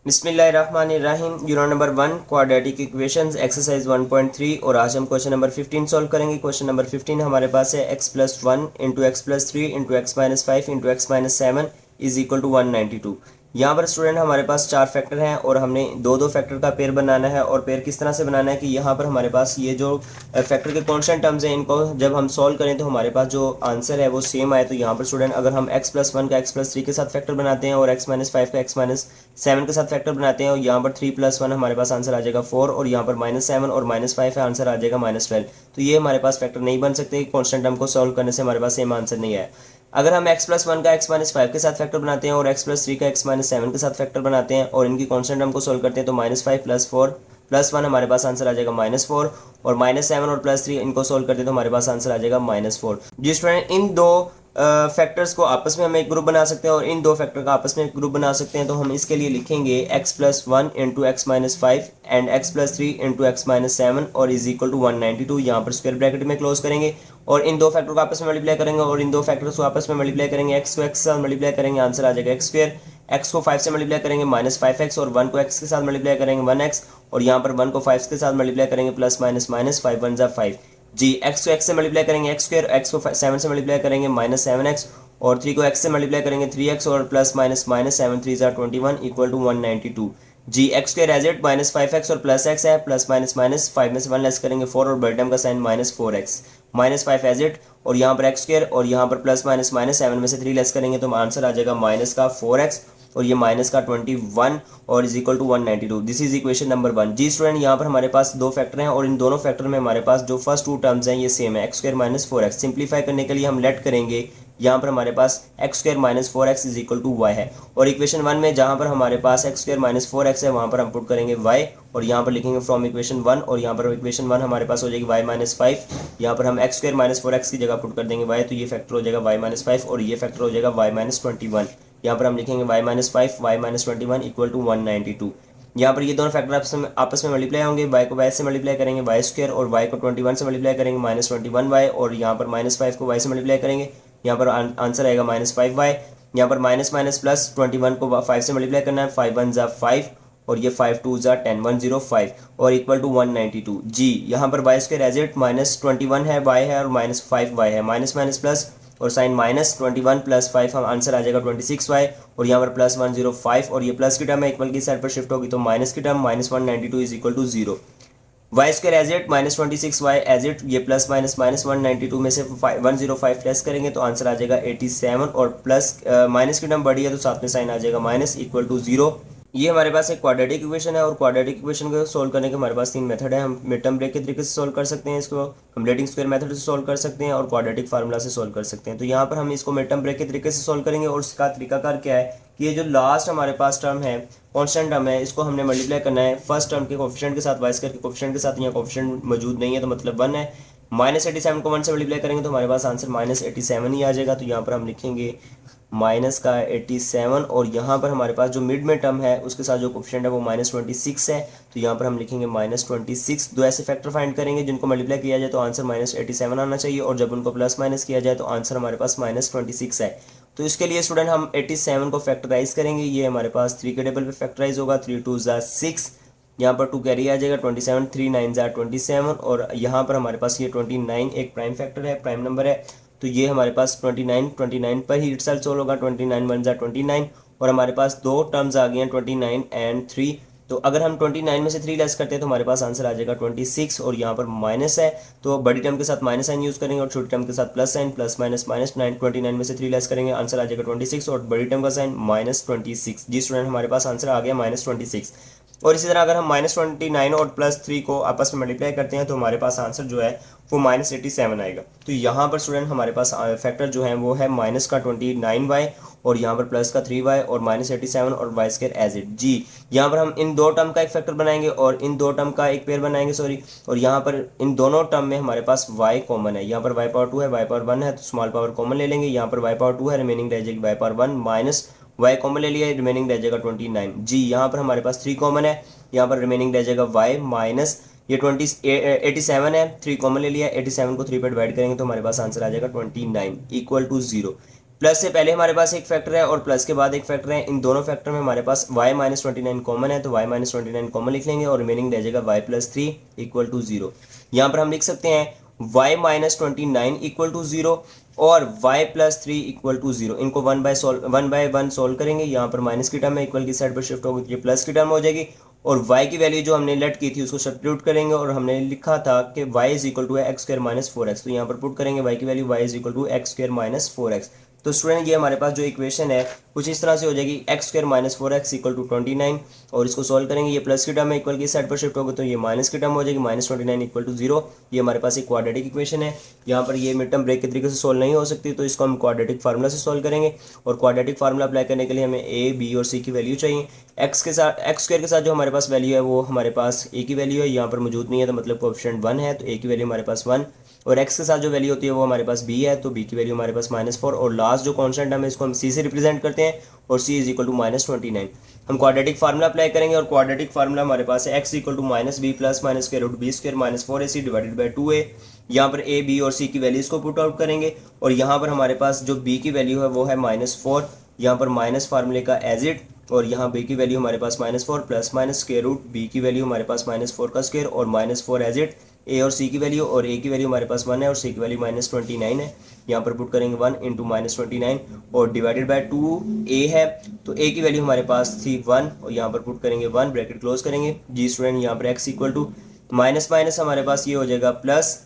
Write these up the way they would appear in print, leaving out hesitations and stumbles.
बिस्मिल्लाहिर्रहमानिर्रहीम। Unit number 1 quadratic equations exercise 1.3 और आज हम क्वेश्चन नंबर 15 सॉल्व करेंगे। क्वेश्चन नंबर 15 हमारे पास है x plus 1 into x plus 3 into x minus 5 into x minus 7 is equal to 192। यहाँ पर स्टूडेंट हमारे पास चार फैक्टर हैं और हमने दो दो फैक्टर का पेयर बनाना है। और पेयर किस तरह से बनाना है कि यहाँ पर हमारे पास ये जो फैक्टर के कॉन्स्टेंट टर्म्स हैं इनको जब हम सॉल्व करें तो हमारे पास जो आंसर है वो सेम आए। तो यहाँ पर स्टूडेंट अगर हम x प्लस 1 का x प्लस 3 के साथ फैक्टर बनाते हैं और x माइनस 5 का x माइनस 7 के साथ फैक्टर बनाते हैं और यहाँ पर 3 प्लस 1 हमारे पास आंसर आ जाएगा 4 और यहाँ पर -7 और -5 है, आंसर आ जाएगा -12। तो ये हमारे पास फैक्टर नहीं बन सकते, कॉन्स्टेंट टर्म को सॉल्व करने से हमारे पास सेम आंसर नहीं आया। अगर हम x प्लस 1 का x माइनस 5 के साथ फैक्टर बनाते हैं और x प्लस 3 का x माइनस 7 के साथ फैक्टर बनाते हैं और इनकी कॉन्स्टेंट टर्म को सॉल्व करते हैं तो -5 प्लस 4 प्लस 1 हमारे पास आंसर आ जाएगा -4 और -7 और +3 इनको सॉल्व करते हैं तो हमारे पास आंसर आ जाएगा -4। जी स्टूडेंट, इन दो फैक्टर्स को आपस में हम एक ग्रुप बना सकते हैं और इन दो फैक्टर का आपस में एक ग्रुप बना सकते हैं। तो हम इसके लिए लिखेंगे x plus 1 into x minus 5 and x plus 3 into x minus 7 और इज इक्वल टू 192। यहाँ पर स्क्वायर ब्रैकेट में क्लोज करेंगे और इन दो फैक्टर को आपस में मल्टीप्लाई करेंगे और इन दो फैक्टर्स को आपस में मल्टीप्लाई करेंगे। x को x के साथ मल्टीप्लाई करेंगे, आंसर आ जाएगा x स्क्वायर। x को 5 से मल्टीप्लाई करेंगे -5x और 1 को x के साथ मल्टीप्लाई करेंगे 1x और यहाँ पर 1 को 5 के साथ मल्टीप्लाई करेंगे प्लस माइनस माइनस 5 1 5। जी x को x से मल्टीप्लाई करेंगे x स्क्वायर, x को 7 से मल्टीप्लाई करेंगे -7x और 3 को x से मल्टीप्लाई करेंगे 3x और plus minus minus 7 3 21 equal to 192। जी x square as it -5x और प्लस x है, प्लस माइनस माइनस 5 में से 1 लेस करेंगे 4 और बड़े टर्म का साइन -4x -5 एज इट और यहाँ पर x स्क्वायर और यहाँ पर प्लस माइनस माइनस 7 में से 3 लेस करेंगे तो आंसर आ जाएगा माइनस का 4x और ये माइनस का 21 और is equal to 192। This is equation number 1। जी स्टूडेंट, यहाँ पर हमारे पास दो फैक्टर हैं और इन दोनों फैक्टर में हमारे पास जो फर्स्ट टू टर्म्स हैं ये सेम है, x square minus 4x। Simplify करने के लिए हम लेट करेंगे, यहाँ पर हमारे पास x square minus 4x is equal to Y है और इक्वेशन 1 में जहाँ पर हमारे पास एक्स स्क्वायर माइनस 4x है वहाँ पर हम पुट करेंगे y और यहाँ पर लिखेंगे फ्रॉम इक्वेशन 1 और यहाँ पर इक्वेशन 1 हमारे पास हो जाएगी y माइनस 5। यहाँ पर हम एक्स स्क्वायर माइनस 4x की जगह पुट कर देंगे y, तो ये फैक्टर हो जाएगा y माइनस 5 और ये फैक्टर हो जाएगा y माइनस 21। यहाँ पर हम लिखेंगे y minus 5 y minus 21 equal to 192। यहाँ पर ये दोनों फैक्टर आपस में मल्टीप्लाई होंगे, y को y से मल्टीप्लाई करेंगे y स्क्वायर और y को 21 से मल्टीप्लाई करेंगे -21y और यहाँ पर -5 को y से मल्टीप्लाई करेंगे, यहाँ पर आंसर आएगा -5y। यहाँ पर माइनस माइनस प्लस 21 को 5 से मल्टीप्लाई करना है, 5 1 5 और ये 5 2 10 105 और इक्वल टू 192। जी यहाँ पर y स्क्वायर एज इट -21 है y है और -5y है, माइनस माइनस प्लस और साइन -21 प्लस 5 हम आंसर आ जाएगा 26y और यहाँ पर प्लस 105 और ये प्लस की टर्म है इक्वल की साइड पर शिफ्ट होगी तो माइनस की term -192 is equal to 0। Y square as it -26y as it ये प्लस माइनस माइनस 192 में से 105 प्लस करेंगे तो आंसर आ जाएगा 87 और प्लस माइनस की टर्म बढ़ी है तो साथ में साइन आ जाएगा माइनस इक्वल टू 0। ये हमारे पास एक क्वाड्रेटिक इक्वेशन है और क्वाड्रेटिक इक्वेशन को सोल्व करने के हमारे पास तीन मेथड है। हम मिड टर्म ब्रेक के तरीके से सोल्व कर सकते हैं, इसको कंप्लीटिंग स्क्वायर मेथड से सोल्व कर सकते हैं और क्वाड्रेटिक फार्मूला से सोल्व कर सकते हैं। तो यहाँ पर हम इसको मिड टर्म ब्रेक के तरीके से सोल्व करेंगे और उसका तरीकाकार क्या है कि ये जो लास्ट हमारे पास टर्म है कॉन्स्टेंट टर्म है इसको हमने मल्टीप्लाई करना है फर्स्ट टर्म के कोफिशिएंट के साथ, वाई स्क्वायर के कोफिशिएंट के साथ। यहाँ कोफिशिएंट मौजूद नहीं है तो मतलब 1 है। -87 को 1 से मल्टीप्लाई करेंगे तो हमारे पास आंसर -87 ही आ जाएगा। तो यहाँ पर हम लिखेंगे माइनस का 87 और यहाँ पर हमारे पास जो मिड में टर्म है उसके साथ जो कोफिशिएंट है वो -26 है तो यहाँ पर हम लिखेंगे -26। दो ऐसे फैक्टर फाइंड करेंगे जिनको मल्टीप्लाई किया जाए तो आंसर -87 आना चाहिए और जब उनको प्लस माइनस किया जाए तो आंसर हमारे पास -26 है। तो इसके लिए स्टूडेंट हम 87 को फैक्टराइज करेंगे, ये हमारे पास 3 के टेबल पे फैक्टराइज होगा, 3 2 6, यहाँ पर 2 कैरी आ जाएगा 27, 3 9 27 और यहाँ पर हमारे पास ये 29 एक प्राइम फैक्टर है, प्राइम नंबर है तो ये हमारे पास 29 पर ही इटसेल्फ सोल्व होगा, 29 1 29 और हमारे पास दो टर्म्स आ गए हैं 29 एंड 3। तो अगर हम 29 में से 3 लेस करते हैं तो हमारे पास आंसर आ जाएगा 26 और यहाँ पर माइनस है तो बड़ी टर्म के साथ माइनस साइन यूज करेंगे और छोटी टर्म के साथ plus sign, plus minus minus 9, 29 में से 3 लेस करेंगे आंसर आ जाएगा 26 और बड़ी टर्म का साइन -26। जी स्टूडेंट, हमारे पास आंसर आ गया -26। और इसी तरह अगर हम -29 और +3 को आपस में मल्टीप्लाई करते हैं तो हमारे पास आंसर जो है वो -87 आएगा। तो यहाँ पर स्टूडेंट हमारे पास फैक्टर जो है वो है माइनस का 29y और यहाँ पर प्लस का 3y और -87 और y स्क्वायर एज इट। जी यहाँ पर हम इन दो टर्म का एक फैक्टर बनाएंगे और इन दो टर्म का एक पेयर बनाएंगे और यहाँ पर इन दोनों टर्म में हमारे पास y कॉमन है, यहाँ पर y पावर 2 है, y पावर 1 है तो स्मॉल पावर कॉमन ले लेंगे, यहाँ पर y पावर 2 है, रिमेनिंग रह जाएगी y power 1 minus y common ले लिया, रिमेनिंग रह जाएगा 29। जी यहाँ पर हमारे पास 3 कॉमन है, यहाँ पर रिमेनिंग रह जाएगा y माइनस ये 87 है, 3 कॉमन ले लिया, 87 को 3 पर डिवाइड करेंगे तो हमारे पास आंसर आ जाएगा 29 इक्वल टू 0। प्लस से पहले हमारे पास एक फैक्टर है और प्लस के बाद एक फैक्टर है। इन दोनों फैक्टर में हमारे पास y माइनस 29 कॉमन है, तो y माइनस 29 कॉमन लिख लेंगे और रिमेनिंग रह जाएगा y प्लस 3 इक्वल टू 0। यहाँ पर हम लिख सकते हैं y माइनस 29 इक्वल टू 0 और y प्लस 3 इक्वल टू 0। इनको वन बाय वन सोल्व करेंगे। यहाँ पर माइनस की टर्म है, इक्वल की साइड पर शिफ्ट होगी, ये प्लस की टर्म हो जाएगी और y की वैल्यू जो हमने लेट की थी उसको सब्स्टिट्यूट करेंगे और हमने लिखा था कि y is equal to x square minus 4x, तो यहाँ पर पुट करेंगे y की value y is equal to x square minus 4x। तो स्टूडेंट ये हमारे पास जो इक्वेशन है कुछ इस तरह से हो जाएगी, x square minus 4x equal to 29 और इसको सॉल्व करेंगे। ये प्लस की टर्म है, इक्वल की साइड पर शिफ्ट होगा तो ये माइनस की टर्म हो जाएगी, माइनस 29 इक्वल टू 0। ये हमारे पास एक क्वाड्रेटिक इक्वेशन है। यहाँ पर ये मिड टर्म ब्रेक के तरीके से सॉल्व नहीं हो सकती, तो इसको हम क्वाड्रेटिक फार्मूला से सॉल्व करेंगे और क्वाड्रेटिक फार्मूला अप्लाई करने के लिए हमें a, b और c की वैल्यू चाहिए। एक्स स्क्वायर के साथ जो हमारे पास वैल्यू है वो हमारे पास a की वैल्यू है, यहाँ पर मौजूद नहीं है तो मतलब कोएफिशिएंट 1 है, तो a की वैल्यू हमारे पास 1 और x के साथ जो वैल्यू होती है वो हमारे पास b है, तो b की वैल्यू हमारे पास -4 और लास्ट जो कांस्टेंट है इसको हम c से रिप्रेजेंट करते हैं और c इज इक्वल टू -29। हम क्वाड्रेटिक फार्मूला अप्लाई करेंगे और क्वाड्रेटिक फार्मूला हमारे पास है x equal to -b plus minus square root b square minus 4ac divided by 2a। यहाँ पर a, b और c की वैल्यूज को पुट आउट करेंगे और यहाँ पर हमारे पास जो b की वैल्यू है वो है -4, यहाँ पर माइनस फार्मूले का एज इट और यहाँ b की वैल्यू हमारे पास -4 plus minus square root b की वैल्यू हमारे पास -4 का स्क्वायर और -4 एज इट a और c की वैल्यू, और a की वैल्यू हमारे पास 1 है और c की वैल्यू -29 है। यहाँ पर पुट करेंगे 1 इंटू -29 और डिवाइडेड बाय 2a है, तो a की वैल्यू हमारे पास थी 1 और यहाँ पर पुट करेंगे 1, ब्रैकेट क्लोज करेंगे। जी स्टूडेंट, यहाँ पर x equal to minus minus हमारे पास ये हो जाएगा प्लस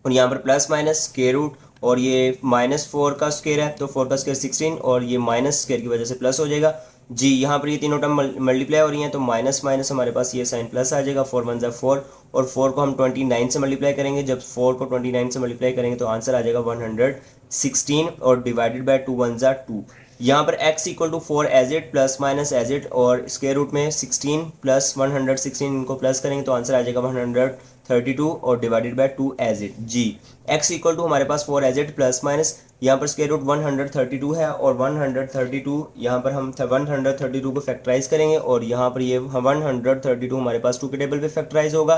और यहाँ पर प्लस माइनस स्क्वायर रूट और ये -4 का स्क्वायर है तो 4 का स्क्वायर 16 और ये माइनस स्क्वायर की वजह से प्लस हो जाएगा। जी यहाँ पर ये तीनों टर्म मल्टीप्लाई हो रही हैं तो माइनस माइनस हमारे पास ये साइन प्लस आ जाएगा, 4 1 4 और 4 को हम 29 से मल्टीप्लाई करेंगे। जब 4 को 29 से मल्टीप्लाई करेंगे तो आंसर आ जाएगा 116 और डिवाइडेड बाय 2 1 2। यहाँ पर x equal to 4 as it plus minus as it और स्क्वायर रूट में 16 प्लस 116 इनको प्लस करेंगे तो आंसर आ जाएगा 132 और डिवाइडेड बाय 2 एज इट। जी x इक्वल टू हमारे पास 4 एज इट प्लस माइनस यहाँ पर स्क्वायर रूट 132 है और 132 यहाँ पर हम 132 को फैक्टराइज करेंगे और यहाँ पर ये 132 हमारे पास 2 के टेबल पे फैक्टराइज होगा।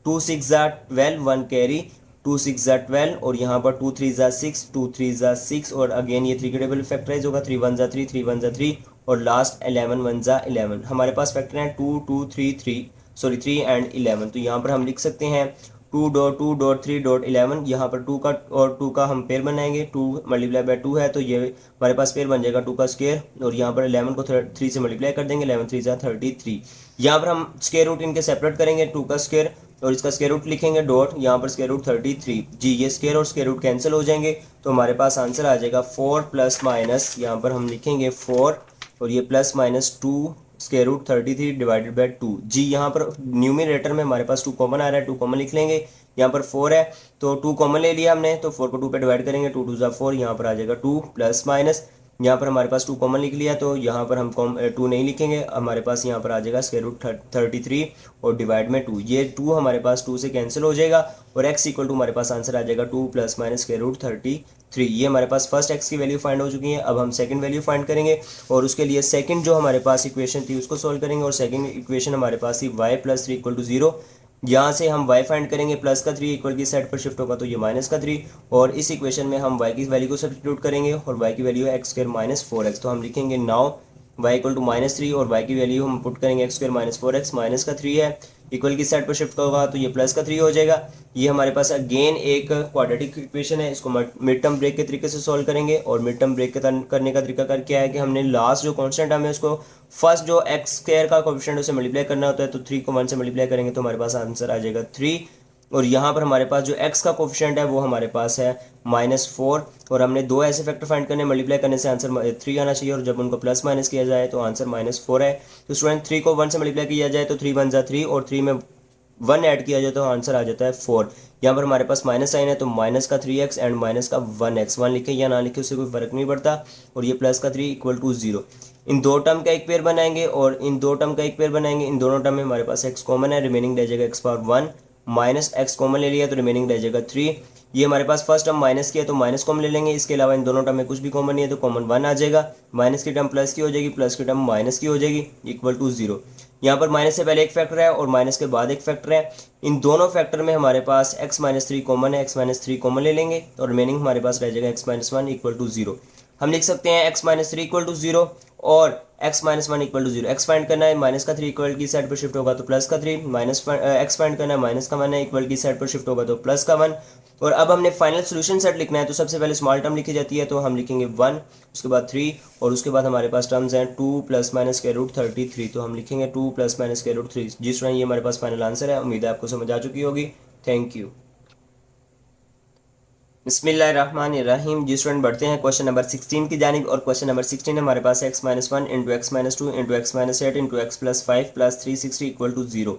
2 6 12 1 कैरी 2 6 12 और यहाँ पर 2 3 6 2 3 6 और अगेन ये 3 के टेबल फैक्टराइज होगा, 3 1 3 3 1 3 और लास्ट 11 1 11। हमारे पास फैक्टर हैं 2 2 3 एंड 11, तो यहाँ पर हम लिख सकते हैं 2.2.3.11। यहाँ पर 2 का और 2 का हम पेयर बनाएंगे, 2 मल्टीप्लाई बाय 2 है तो ये हमारे पास पेयर बन जाएगा 2 का स्क्वायर और यहाँ पर 11 को 3 से मल्टीप्लाई कर देंगे, 11 3 33। यहाँ पर हम स्क्वायर रूट इनके सेपरेट करेंगे, 2 का स्क्वायर और इसका स्क्वायर रूट लिखेंगे डॉट, यहाँ पर स्क्वायर रूट 33। जी ये स्क्वायर और स्क्वायर रूट कैंसिल हो जाएंगे तो हमारे पास आंसर आ जाएगा 4 प्लस माइनस यहाँ पर हम लिखेंगे 4 और ये plus minus 2 square root 33 divided by 2। जी यहाँ पर न्यूमरेटर में हमारे पास 2 कॉमन आ रहा है, 2 कॉमन लिख लेंगे। यहाँ पर 4 है तो 2 कॉमन ले लिया हमने तो 4 को 2 पे डिवाइड करेंगे, 2 2 4, यहाँ पर आ जाएगा 2 प्लस माइनस यहाँ पर हमारे पास 2 कॉमन लिख लिया तो यहाँ पर हम 2 नहीं लिखेंगे, हमारे पास यहाँ पर आ जाएगा स्क्वायर रूट 33 और डिवाइड में 2। ये 2 हमारे पास 2 से कैंसिल हो जाएगा और x इक्वल टू हमारे पास आंसर आ जाएगा 2 प्लस माइनस स्क्वायर रूट 33। ये हमारे पास फर्स्ट x की वैल्यू फाइंड हो चुकी है। अब हम सेकंड वैल्यू फाइंड करेंगे और उसके लिए सेकंड जो हमारे पास इक्वेशन थी उसको सॉल्व करेंगे और सेकंड इक्वेशन हमारे पास थी y प्लस 3 इक्वल टू 0। यहाँ से हम y फाइंड करेंगे, प्लस का 3 इक्वल की साइड पर शिफ्ट होगा तो ये माइनस का 3 और इस इक्वेशन में हम y की वैल्यू को सब्स्टिट्यूट करेंगे और y की वैल्यू है एक्स स्क्वायर माइनस 4x, तो हम लिखेंगे नाउ y इक्वल टू -3 और y की वैल्यू हम पुट करेंगे x square minus 4x, minus का 3 है, इक्वल की साइड पर शिफ्ट होगा तो ये प्लस का 3 हो जाएगा। ये हमारे पास अगेन एक क्वाड्रेटिक इक्वेशन है, इसको मिड टर्म ब्रेक के तरीके से सॉल्व करेंगे और मिड टर्म ब्रेक करने का तरीका कर क्या है कि हमने लास्ट जो कांस्टेंट हमें उसको फर्स्ट जो एक्स स्क्वायर का कोएफिशिएंट उसे मल्टीप्लाई करना होता है तो 3 को 1 से मल्टीप्लाई करेंगे तो हमारे पास आंसर आ जाएगा 3 और यहाँ पर हमारे पास जो x का कोफिशिएंट है वो हमारे पास है -4 और हमने 2 ऐसे फैक्टर फाइंड करने, मल्टीप्लाई करने से आंसर 3 आना चाहिए और जब उनको प्लस माइनस किया जाए तो आंसर -4 है। तो स्टूडेंट 3 को 1 से मल्टीप्लाई किया जाए तो 3 1 3 और 3 में 1 ऐड किया जाए तो आंसर आ जाता है 4। यहाँ पर हमारे पास माइनस साइन है तो माइनस का 3x एंड माइनस का 1x, 1 लिखे या ना लिखे उससे कोई फर्क नहीं पड़ता और ये प्लस का 3 इक्वल टू 0। इन दो टर्म का एक पेयर बनाएंगे और इन दो टर्म का एक पेयर बनाएंगे। इन दोनों टर्म में हमारे पास x कॉमन है, रिमेनिंग रह जाएगा x power 1 minus x common ले लिया तो रिमेनिंग रह जाएगा 3। ये हमारे पास फर्स्ट टर्म माइनस किया तो माइनस कॉमन ले लेंगे, इसके अलावा इन दोनों टर्म में कुछ भी कॉमन नहीं है तो कॉमन 1 आ जाएगा, माइनस की टर्म प्लस की हो जाएगी, प्लस की टर्म माइनस की हो जाएगी इक्वल टू 0। यहाँ पर माइनस से पहले एक फैक्टर है और माइनस के बाद एक फैक्टर है। इन दोनों फैक्टर में हमारे पास x-3 कॉमन है, x-3 कॉमन ले लेंगे और रिमेनिंग हमारे पास रह जाएगा x-1 इक्वल टू 0। हम लिख सकते हैं x minus three equal to zero और x minus one equal to zero. X find करना है, माइनस का थ्री इक्वल की साइड पर शिफ्ट होगा तो प्लस का थ्री, माइनस एक्स फाइंड करना है, माइनस का वन है, इक्वल की साइड पर शिफ्ट होगा तो प्लस का वन। और अब हमने फाइनल सोल्यूशन सेट लिखना है, तो सबसे पहले स्मॉल टर्म लिखी जाती है, तो हम लिखेंगे वन, उसके बाद थ्री, और उसके बाद हमारे पास टर्म्स हैं टू प्लस माइनस के रूट 33, तो हम लिखेंगे टू प्लस माइनस के रूट 3। जिस तरह ये हमारे पास फाइनल आंसर है। उम्मीद है आपको समझ आ चुकी होगी। Thank you. बिस्मिल्लाहिर्रहमानिर्रहीम। जी स्टूडेंट, बढ़ते हैं क्वेश्चन नंबर 16 की जानिब। और क्वेश्चन नंबर 16 हमारे पास है x minus one into x minus two into x minus eight into x plus five plus 360 equal to zero.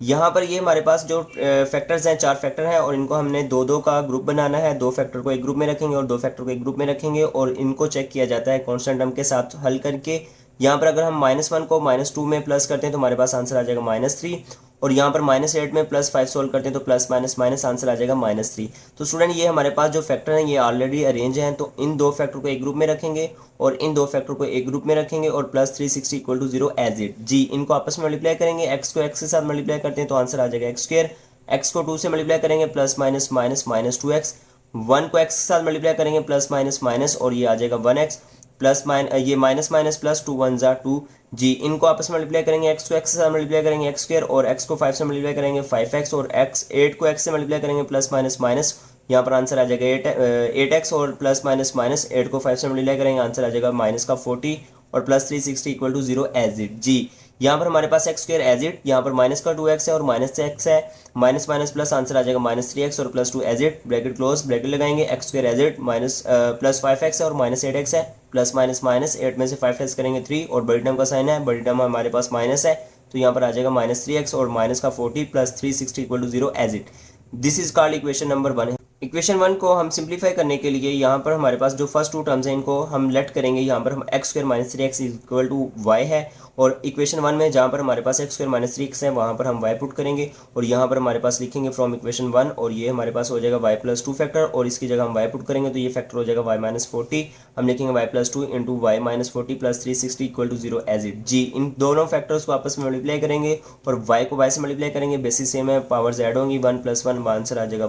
यहाँ पर ये हमारे पास जो फैक्टर्स हैं, चार फैक्टर हैं, और इनको हमने दो दो का ग्रुप बनाना है। दो फैक्टर को एक ग्रुप में रखेंगे और दो फैक्टर को एक ग्रुप में रखेंगे, और इनको चेक किया जाता है कॉन्स्टेंट टर्म के साथ हल करके। यहाँ पर अगर हम माइनस वन को माइनस टू में प्लस करते हैं तो हमारे पास आंसर आ जाएगा माइनस थ्री, और यहाँ पर माइनस एट में प्लस फाइव सोल्व करते हैं तो प्लस माइनस माइनस आंसर आ जाएगा माइनस थ्री। तो स्टूडेंट ये हमारे पास जो फैक्टर हैं ये ऑलरेडी अरेंज हैं, तो इन दो फैक्टर को एक ग्रुप में रखेंगे और इन दो फैक्टर को एक ग्रुप में रखेंगे, और plus 360 equal to zero as it. जी, इनको आपस में मल्टीप्लाई करेंगे, एक्स को एक्स के साथ मल्टीप्लाई करते हैं तो आंसर आ जाएगा एक्स स्क्वायर। एक्स को टू से मल्टीप्लाई करेंगे plus minus minus minus two x. One को एक्स के साथ मल्टीप्लाई करेंगे प्लस माइनस माइनस, और ये आ जाएगा वन एक्स प्लस ये minus minus plus two one जा टू। जी, इनको आपस में मल्टीप्लाई करेंगे, एक्स को एक्स से मल्टीप्लाई करेंगे एक्स स्क्वायर, और एक्स को फाइव से मल्टीप्लाई करेंगे फाइव एक्स, और एक्स एट को एक्स से मल्टीप्लाई करेंगे प्लस माइनस माइनस। यहाँ पर आंसर आ जाएगा एट एक्स, और प्लस माइनस माइनस एट को फाइव से मल्टीप्लाई करेंगे, आंसर आ जाएगा माइनस का 40, और plus 360 equal to zero as it. जी, यहाँ पर हमारे पास एक्स स्क्वायर एज इट, यहाँ पर माइनस का 2x है और माइनस से एक्स है, माइनस माइनस प्लस आंसर आ जाएगा माइनस 3x और plus 2 as it, bracket close, bracket लगाएंगे, x square as it minus plus 5x है और माइनस 8x है, प्लस माइनस माइनस 8 में से 5x करेंगे 3, और बड़ी टर्म का साइन है, बड़ी टर्म हमारे पास माइनस है, तो यहाँ पर आ जाएगा माइनस 3x और माइनस का 40 plus 360 equal to zero as it. This is called equation number one. Equation one को हम सिंप्लीफाई करने के लिए यहाँ पर हमारे पास जो फर्स्ट टू टर्म्स हैं इनको हम लेट करेंगे। यहाँ पर हम x square minus 3x equal to Y है, और इक्वेशन वन में जहाँ पर हमारे पास एक्स स्क्वायर माइनस 3x है वहाँ पर हम वाई पुट करेंगे, और यहाँ पर हमारे पास लिखेंगे फ्रॉम इक्वेशन वन, और ये हमारे पास हो जाएगा वाई प्लस टू फैक्टर, और इसकी जगह हम वाई पुट करेंगे तो ये फैक्टर हो जाएगा वाई माइनस 40। हम लिखेंगे y plus two into y minus 40 plus 360 equal to zero as it. जी, इन दोनों फैक्टर्स को आपस में मल्टीप्लाई करेंगे और वाई को वाई से मल्टीप्लाई करेंगे, बेसिस सेम है, पावर्स ऐड होंगी, वन प्लस वन आंसर आ जाएगा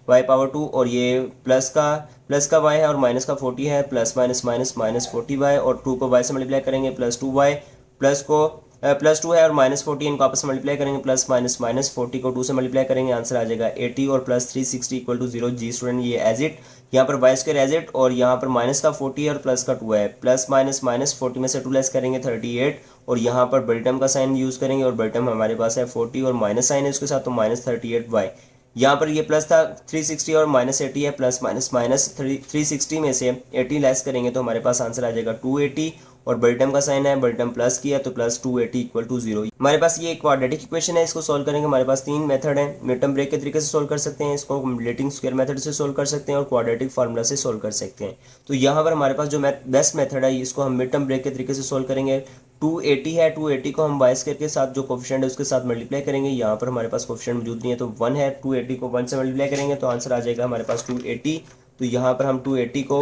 वाई पावर टू, और ये प्लस का वाई है और माइनस का 40 है, plus minus minus minus 40y, और टू को वाई से मल्टीप्लाई करेंगे प्लस 2y, प्लस को प्लस टू है और माइनस 40, इनको आपस में मल्टीप्लाई करेंगे, प्लस माइनस माइनस 40 को 2 से मल्टीप्लाई करेंगे, आंसर आ जाएगा 80 और प्लस 360 इक्वल टू जीरो। जी स्टूडेंट, ये एज इट, यहाँ पर वाई स्क्वायर एज इट, और यहाँ पर माइनस का 40 और प्लस का 2 है, प्लस माइनस माइनस 40 में से 2 लेस करेंगे 38, और यहाँ पर बड़ी टर्म का साइन यूज करेंगे, और बड़ी टर्म हमारे पास है 40 और माइनस साइन है उसके साथ, तो माइनस 38y। यहाँ पर ये प्लस था 360 और माइनस 80 है, प्लस माइनस माइनस 360 में से 80 लेस करेंगे तो हमारे पास आंसर आ जाएगा 280, और बड़ी टर्म का साइन है, बड़ी टर्म प्लस किया तो प्लस 280 इक्वल टू जीरो। हमारे पास ये क्वाड्रेटिक इक्वेशन है, इसको सोल्व करेंगे हमारे पास तीन मेथड है। मिड टर्म ब्रेक के तरीके से सोल्व कर सकते हैं, इसको रिलेटिंग स्क्वायर मेथड से सोल्व कर सकते हैं, और क्वाड्रेटिक फार्मूला से सोल्व कर सकते हैं। तो यहाँ पर हमारे पास जो बेस्ट मेथड है इसको हम मिड टर्म ब्रेक के तरीके से सोल्व करेंगे। 280 है, 280 को हम वाई स्क्वायर के साथ जो कोफिशिएंट है उसके साथ मल्टीप्लाई करेंगे। यहाँ पर हमारे पास कोफिशिएंट मौजूद नहीं है तो 1 है, 280 को 1 से मल्टीप्लाई करेंगे तो आंसर आ जाएगा हमारे पास 280। तो यहाँ पर हम 280 को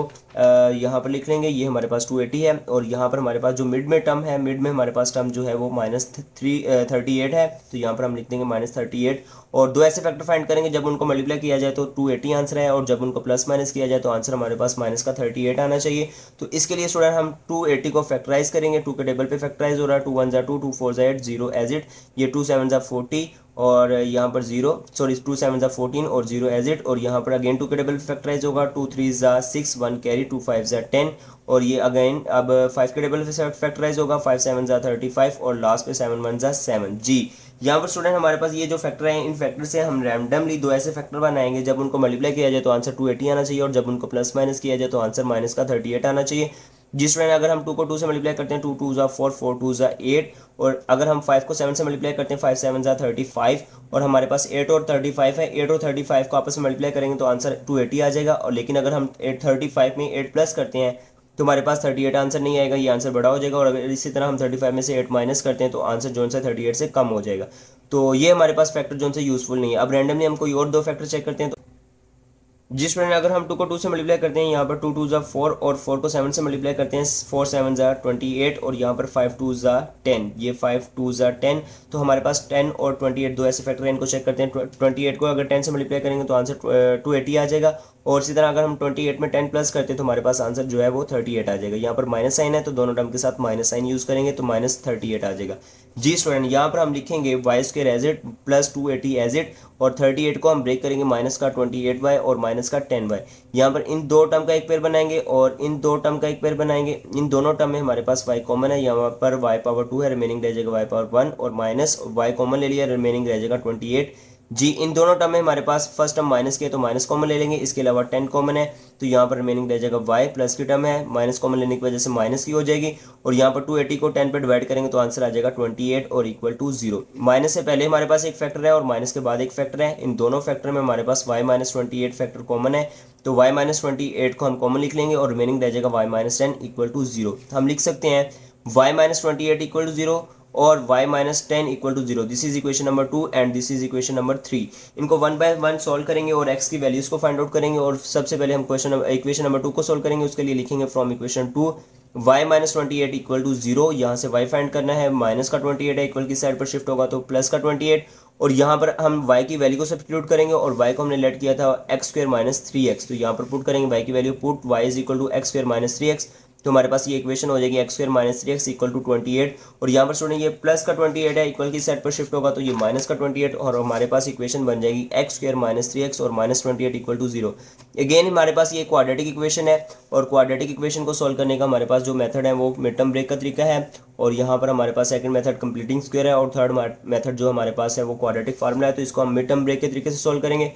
यहाँ पर लिख लेंगे, ये हमारे पास 280 है, और यहाँ पर हमारे पास जो मिड में टर्म है, मिड में हमारे पास टर्म जो है वो माइनस 38 है, तो यहाँ पर हम लिख देंगे माइनस 38। और दो ऐसे फैक्टर फाइंड करेंगे जब उनको मल्टीप्लाई किया जाए तो 280 आंसर है, और जब उनको प्लस माइनस किया जाए तो आंसर हमारे पास माइनस का 38 आना चाहिए। तो इसके लिए स्टूडेंट हम 280 को फैक्टराइज करेंगे, 2 के टेबल पे फैक्टराइज हो रहा है, 2 1 जा 2, 2 4 जा 8, 0 एज इट, ये 2 7 जा 40 और यहाँ पर 2 7 जा 14 और 0 एज इट, और यहाँ पर अगेन 2 के टेबल फैक्टराइज होगा, 2 3 जा 6, 1 कैरी, 2 5 जा 10, और ये अगेन अब 5 के टेबल पे फैक्टराइज होगा, 5 7 जा 35, और लास्ट पे 7 1 जा 7। जी, यहाँ पर स्टूडेंट हमारे पास ये जो फैक्टर हैं, इन फैक्टर से हम रैंडमली दो ऐसे फैक्टर बनाएंगे जब उनको मल्टीप्लाई किया जाए तो आंसर 280 आना चाहिए, और जब उनको प्लस माइनस किया जाए तो आंसर माइनस का 38 आना चाहिए। जिस स्टूडेंट अगर हम 2 को 2 से मल्टीप्लाई करते हैं, 2 2 जा 4, 4 2 जा 8, और अगर हम 5 को 7 से मल्टीप्लाई करते हैं, 5 7 जा 35, और हमारे पास 8 और 35 है, 8 और 35 को आपस में मल्टीप्लाई करेंगे तो आंसर 280 आ जाएगा। और लेकिन अगर हम 35 में 8 प्लस करते हैं तो हमारे पास 38 आंसर नहीं आएगा, ये आंसर बड़ा हो जाएगा, और अगर इसी तरह हम 35 में से 8 माइनस करते हैं तो आंसर जो सा 38 से कम हो जाएगा। तो ये हमारे पास फैक्टर जो से यूजफुल नहीं है। अब रैंडमली हम कोई और दो फैक्टर चेक करते हैं। तो जी स्टूडेंट, अगर हम 2 को 2 से मल्टीप्लाई करते हैं, यहाँ पर 2 2 ज़ा 4 और 4 को 7 से मल्टीप्लाई करते हैं, 4 7 ज़ा 28 और यहाँ पर 5 2 ज़ा 10, ये 5 2 ज़ा 10। तो हमारे पास 10 और 28 दो ऐसे फैक्टर हैं, इनको चेक करते हैं। 28 को अगर 10 से मल्टीप्लाई करेंगे तो आंसर 280 आ जाएगा, और इसी तरह अगर हम 28 में 10 प्लस करते हैं तो हमारे पास आंसर जो है वो 38 आ जाएगा। यहाँ पर माइनस साइन है तो दोनों टर्म के साथ माइनस साइन यूज़ करेंगे तो -38 आ जाएगा। जी स्टूडेंट, यहाँ पर हम लिखेंगे y square as it plus 280 as it, और 38 को हम ब्रेक करेंगे माइनस का 28y और माइनस का 10y। यहाँ पर इन दो टर्म का एक पेयर बनाएंगे और इन दो टर्म का एक पेयर बनाएंगे। इन दोनों टर्म में हमारे पास y कॉमन है, यहाँ पर y पावर 2 है, रिमेनिंग रह जाएगा y पावर 1, और माइनस y कॉमन ले लिया, रिमेनिंग रह जाएगा 28। जी इन दोनों टर्म में हमारे पास फर्स्ट टर्म माइनस के तो माइनस कॉमन ले लेंगे, इसके अलावा 10 कॉमन है तो यहाँ पर रिमेनिंग रह जाएगा y, प्लस की टर्म है, माइनस कॉमन लेने की वजह से माइनस की हो जाएगी, और यहाँ पर 280 को 10 पे डिवाइड करेंगे तो आंसर आ जाएगा 28 और इक्वल टू 0। माइनस से पहले हमारे पास एक फैक्टर है और माइनस के बाद एक फैक्टर है, इन दोनों फैक्टर में हमारे पास y माइनस 28 फैक्टर कॉमन है, तो y माइनस 28 को हम कॉमन लिख लेंगे और रिमेनिंग रह जाएगा y माइनस 10 इक्वल टू 0। हम लिख सकते हैं y माइनस 28 इक्वल टू 0 और y minus 10 equal to 0। This is equation number 2 and this is equation number 3। इनको वन बाय वन सॉल्व करेंगे और x की वैल्यूज को फाइंड आउट करेंगे, और सबसे पहले हम इक्वेशन नंबर 2 को सॉल्व करेंगे। उसके लिए लिखेंगे from equation 2 y minus 28 equal to 0, यहाँ से y फाइंड करना है, माइनस का 28 है, इक्वल की साइड पर शिफ्ट होगा तो प्लस का 28, और यहाँ पर हम y की वैल्यू को सब्स्टिट्यूट करेंगे, और y को हमने लेट किया था x स्क्वायर माइनस 3x, तो यहाँ पर पुट करेंगे y की value, put y is equal to x square minus 3x, तो हमारे पास ये इक्वेशन हो जाएगी x square minus 3x equal to 28, और यहाँ पर स्टूडेंट ये प्लस का 28 है, इक्वल की साइड पर शिफ्ट होगा तो ये माइनस का 28, और हमारे पास इक्वेशन बन जाएगी x स्क्वायर माइनस 3x और माइनस 28 इक्वल टू 0। अगेन हमारे पास ये क्वाड्रेटिक इक्वेशन है, और क्वाड्रेटिक इक्वेशन को सॉल्व करने का हमारे पास जो मेथड है वो मिड टर्म ब्रेक का तरीका है, और यहाँ पर हमारे पास सेकंड मेथड कंप्लीटिंग स्क्वायर है, और थर्ड मेथड जो हमारे पास है वो क्वाड्रेटिक फार्मूला है, तो इसको हम मिड टर्म ब्रेक के तरीके से सॉल्व करेंगे।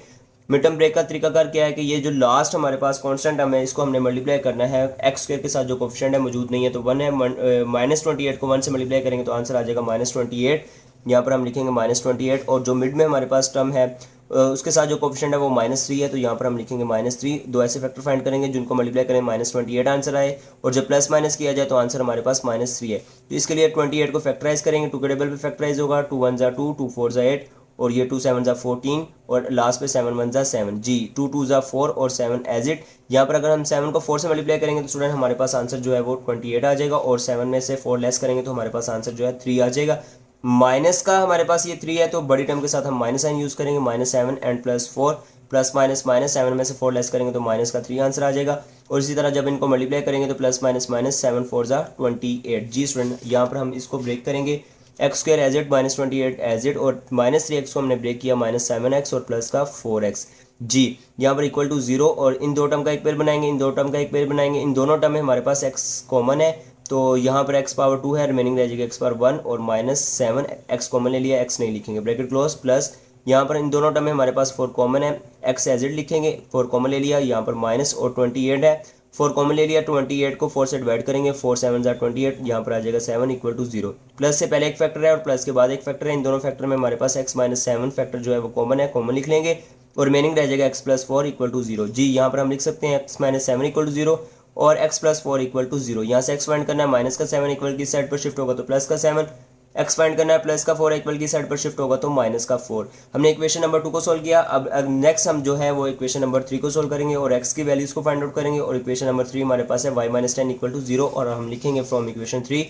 मिड टर्म ब्रेक का तरीकाकार क्या है कि ये जो लास्ट हमारे पास कांस्टेंट टर्म है इसको हमने मल्टीप्लाई करना है एक्स स्क्वायर के साथ, जो कोफिशिएंट है मौजूद नहीं है तो 1 है, माइनस 28 को 1 से मल्टीप्लाई करेंगे तो आंसर आ जाएगा -28। यहाँ पर हम लिखेंगे -28, और जो मिड में हमारे पास टर्म है उसके साथ जो कोफिशिएंट है वो -3 है, तो यहाँ पर हम लिखेंगे -3। दो ऐसे फैक्टर फाइंड करेंगे जिनको मल्टीप्लाई करें -28 आंसर आए, और जब प्लस माइनस किया जाए तो आंसर हमारे पास -3 है। तो इसके लिए 28 को फैक्टराइज करेंगे, 2 के टेबल पे फैक्टराइज होगा, 2 1 ज़ा 2, 2 4 ज़ा 8, और ये 2 7 ज़ा 14, और लास्ट पे 7 1 ज़ा 7। जी 2 2 ज़ा 4 और 7 एज इट। यहाँ पर अगर हम 7 को 4 से मल्टीप्लाई करेंगे तो स्टूडेंट हमारे पास आंसर जो है वो 28 आ जाएगा, और 7 में से 4 लेस करेंगे तो हमारे पास आंसर जो है 3 आ जाएगा। माइनस का हमारे पास ये 3 है तो बड़ी टर्म के साथ हम माइनस साइन यूज़ करेंगे, -7 एंड +4, प्लस माइनस माइनस 7 में से 4 लेस करेंगे तो माइनस का 3 आंसर आ जाएगा, और इसी तरह जब इनको मल्टीप्लाई करेंगे तो प्लस माइनस माइनस 7 4 ज़ा 28। जी स्टूडेंट, यहाँ पर हम इसको ब्रेक करेंगे, x square as it -28 as it, और -3x को हमने ब्रेक किया -7x और प्लस का 4x। जी यहाँ पर इक्वल टू 0, और इन दो टर्म का एक पेयर बनाएंगे, इन दो टर्म का एक पेयर बनाएंगे, इन दोनों टर्म में हमारे पास x कॉमन है, तो यहाँ पर x पावर 2 है, रिमेनिंग रह जाएगा x पावर 1, और -7 x कॉमन ले लिया, x नहीं लिखेंगे, ब्रैकेट क्लोज, प्लस यहाँ पर इन दोनों टर्म में हमारे पास 4 कॉमन है, x एज इट लिखेंगे, 4 कॉमन ले लिया, यहाँ पर माइनस और 28 है, 4 कॉमन ले लिया, 28 को 4 से डिवाइड करेंगे, 4 7 ज़ा 28, यहाँ पर आ जाएगा 7 इक्वल टू 0। प्लस से पहले एक फैक्टर है और प्लस के बाद एक फैक्टर है, इन दोनों फैक्टर में हमारे पास x माइनस 7 फैक्टर जो है वो कॉमन है, कॉमन लिख लेंगे, और रिमेनिंग रह जाएगा x प्लस 4 इक्वल टू 0। जी यहाँ पर हम लिख सकते हैं x माइनस 7 इक्वल टू 0 और x प्लस 4 इक्वल टू 0। यहाँ से x फाइंड करना है, माइनस का 7 इक्वल की साइड पर शिफ्ट होगा तो प्लस का 7, x फाइंड करना है, प्लस का 4 इक्वल की साइड पर शिफ्ट होगा तो माइनस का 4। हमने इक्वेशन नंबर 2 को सोल्व किया। अब नेक्स्ट हम जो है वो इक्वेशन नंबर 3 को सोल्व करेंगे और x की वैल्यूज को फाइंड आउट करेंगे, और इक्वेशन नंबर 3 हमारे पास है y माइनस 10 इक्वल टू 0, और हम लिखेंगे from equation 3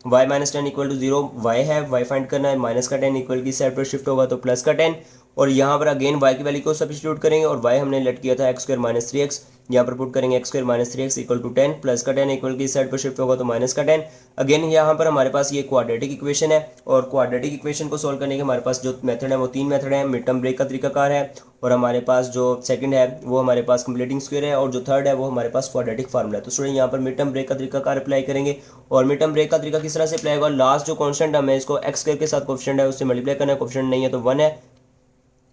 y minus 10 equal to 0, y है, y फाइंड करना है, माइनस का 10 इक्वल की साइड पर शिफ्ट होगा तो प्लस का 10, और यहाँ पर अगेन y की वैल्यू को सब्स्टिट्यूट करेंगे, और y हमने लेट किया था एक्स स्क्वायर माइनस 3x, यहाँ पर पुट करेंगे x square minus 3x equal to 10, plus का 10 इक्वल की साइड पर शिफ्ट होगा तो माइनस का 10। अगेन यहाँ पर हमारे पास ये क्वाड्रेटिक इक्वेशन है, और क्वाड्रेटिक इक्वेशन को सोल्व करने के हमारे पास जो मेथड है वो 3 मेथड है। मिड टर्म ब्रेक का तरीकाकार है, और हमारे पास जो सेकंड है वो हमारे पास कंप्लीटिंग स्क्वायर है, और जो थर्ड है वो हमारे पास क्वाड्रेटिक फार्मूला है। तो स्टूडेंट यहाँ पर मिड टर्म ब्रेक का तरीकाकार अप्लाई करेंगे, और मिड टर्म ब्रेक का तरीका किस तरह से अप्लाई होगा, लास्ट जो कॉन्स्टेंट टर्म है इसको एक्स स्क्वायर के साथ कोफिशिएंट है उससे मल्टीप्लाई करना है, कोफिशिएंट नहीं है तो 1 है,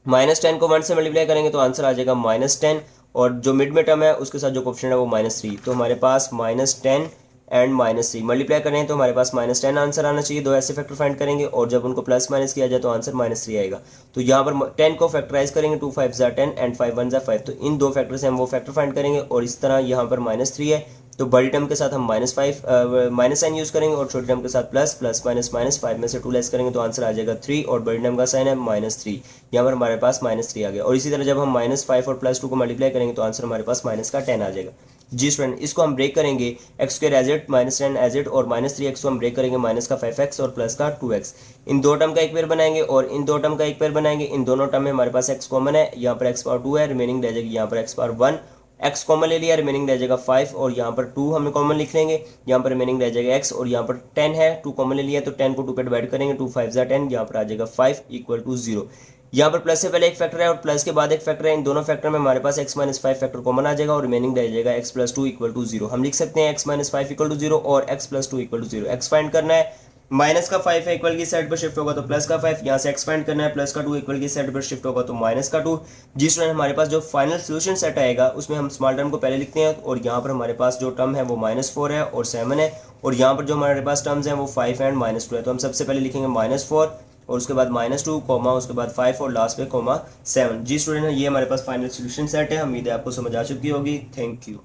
-10 को 1 से मल्टीप्लाई करेंगे तो आंसर आ जाएगा -10, और जो मिड में टर्म है उसके साथ जो कोफिशिएंट है वो -3, तो हमारे पास -10 एंड -3 मल्टीप्लाई करें तो हमारे पास -10 आंसर आना चाहिए। दो ऐसे फैक्टर फाइंड करेंगे, और जब उनको प्लस माइनस किया जाए तो आंसर -3 आएगा। तो यहाँ पर 10 को फैक्टराइज करेंगे, 2 5 ज़ा 10 एंड 5 1 ज़ा 5, तो इन दो फैक्टर से हम वो फैक्टर फाइंड करेंगे, और इस तरह यहाँ पर -3 है तो बड़ी टर्म के साथ हम माइनस साइन यूज़ करेंगे और छोटी टर्म के साथ प्लस, प्लस माइनस माइनस, 5 में से 2 लेस करेंगे तो आंसर आ जाएगा 3 और बड़ी टर्म का साइन है -3। यहाँ पर हमारे पास -3 आ गया। और इसी तरह जब हम -5 और +2 को मल्टीप्लाई करेंगे तो आंसर हमारे पास माइनस का 10 आ जाएगा। जी स्टूडेंट, इसको हम ब्रेक करेंगे x² as it, -10 as it और -3x को हम ब्रेक करेंगे माइनस का 5x और प्लस का 2x। इन दो टर्म का एक पेयर बनाएंगे और इन दो टर्म का एक पेयर बनाएंगे। इन दोनों टर्म में हमारे पास x कॉमन है, यहाँ पर x पावर 2 है, रिमेनिंग रह जाएगी यहाँ पर x पावर 1। x कॉमन ले लिया, रिमेनिंग रह जाएगा 5 और यहाँ पर 2 हमें कॉमन लिख लेंगे, यहाँ पर रिमेनिंग रह जाएगा x और यहाँ पर 10 है, 2 कॉमन ले लिया तो 10 को 2 पे डिवाइड करेंगे, 2 5 10, यहाँ पर आ जाएगा 5 इक्वल टू 0। यहाँ पर प्लस से पहले एक फैक्टर है और प्लस के बाद एक फैक्टर है। इन दोनों फैक्टर में हमारे पास x माइनस 5 फैक्टर कॉमन आ जाएगा और रिमेनिंग रह जाएगा x प्लस 2 इक्वल टू 0। हम लिख सकते हैं x माइनस 5 इक्वल टू 0 और x plus 2 equal to 0। x find करना है, माइनस का 5 है, इक्वल की साइड पर शिफ्ट होगा तो प्लस का 5, यहाँ से x फाइंड करना है, प्लस का 2 इक्वल की साइड पर शिफ्ट होगा तो माइनस का 2। जी स्टूडेंट, हमारे पास जो फाइनल सोल्यूशन सेट आएगा उसमें हम स्मॉल टर्म को पहले लिखते हैं और यहाँ पर हमारे पास जो टर्म है वो -4 है और 7 है और यहाँ पर जो हमारे पास टर्म्स हैं वो 5 एंड -2 है। तो हम सबसे पहले लिखेंगे -4 और उसके बाद -2 कॉमा, उसके बाद 5 और लास्ट पे कॉमा 7। जी स्टूडेंट, ये हमारे पास फाइनल सोल्यूशन सेट है। उम्मीद है आपको समझ आ चुकी होगी। Thank you.